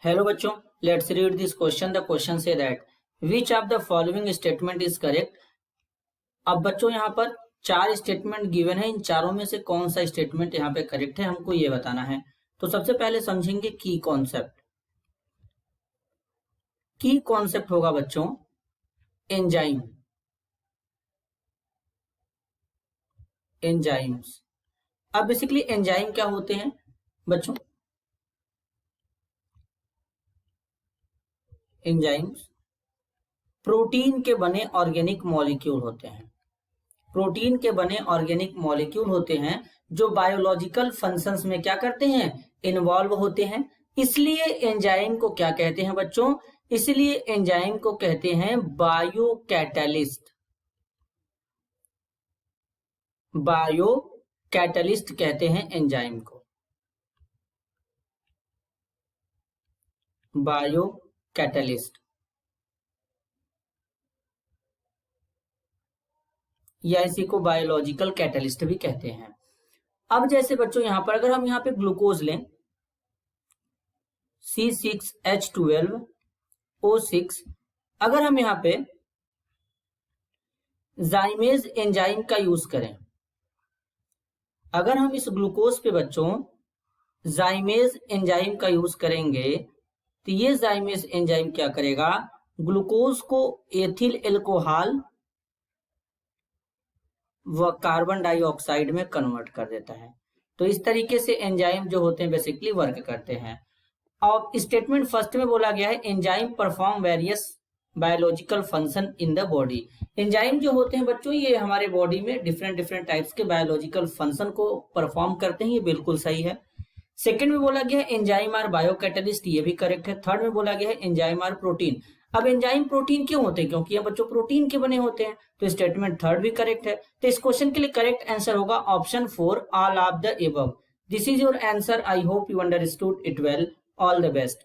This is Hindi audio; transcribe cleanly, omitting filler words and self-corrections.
हेलो बच्चों, let's read this question. The question say that which of the following statement is correct. अब बच्चों यहाँ पर चार स्टेटमेंट गिवन है, इन चारों में से कौन सा स्टेटमेंट यहाँ पे करेक्ट है हमको ये बताना है। तो सबसे पहले समझेंगे की कॉन्सेप्ट। की कॉन्सेप्ट होगा बच्चों एंजाइम, एंजाइम्स। अब बेसिकली एंजाइम क्या होते हैं बच्चों? एंजाइम्स प्रोटीन के बने ऑर्गेनिक मॉलिक्यूल होते हैं। प्रोटीन के बने ऑर्गेनिक मॉलिक्यूल होते हैं जो बायोलॉजिकल फंक्शंस में क्या करते हैं, इन्वॉल्व होते हैं। इसलिए एंजाइम को क्या कहते हैं बच्चों? इसलिए एंजाइम को कहते हैं बायो कैटलिस्ट। बायो कैटलिस्ट कहते हैं एंजाइम को, बायो कैटलिस्ट, या इसी को बायोलॉजिकल कैटलिस्ट भी कहते हैं। अब जैसे बच्चों यहां पर अगर हम यहाँ पे ग्लूकोज लें C6H12O6, अगर हम यहाँ पे जाइमेज एंजाइम का यूज करें, अगर हम इस ग्लूकोज पे बच्चों जाइमेज एंजाइम का यूज करेंगे तो ये जाइमेज एंजाइम क्या करेगा, ग्लूकोज को एथिल एल्कोहल व कार्बन डाइऑक्साइड में कन्वर्ट कर देता है। तो इस तरीके से एंजाइम जो होते हैं बेसिकली वर्क करते हैं। और स्टेटमेंट फर्स्ट में बोला गया है enzyme perform various biological function in the body. Enzyme जो होते हैं बच्चों ये हमारे बॉडी में डिफरेंट टाइप्स के बायोलॉजिकल फंक्शन को परफॉर्म करते हैं, ये बिल्कुल सही है। सेकंड में बोला गया है एंजाइम आर बायोकैटलिस्ट, ये भी करेक्ट है। थर्ड में बोला गया है एंजाइम आर प्रोटीन। अब एंजाइम प्रोटीन क्यों होते हैं? क्योंकि ये बच्चों प्रोटीन के बने होते हैं, तो स्टेटमेंट थर्ड भी करेक्ट है। तो इस क्वेश्चन के लिए करेक्ट आंसर होगा option 4, all of the above. This is your answer. I hope you understood it well. All the best.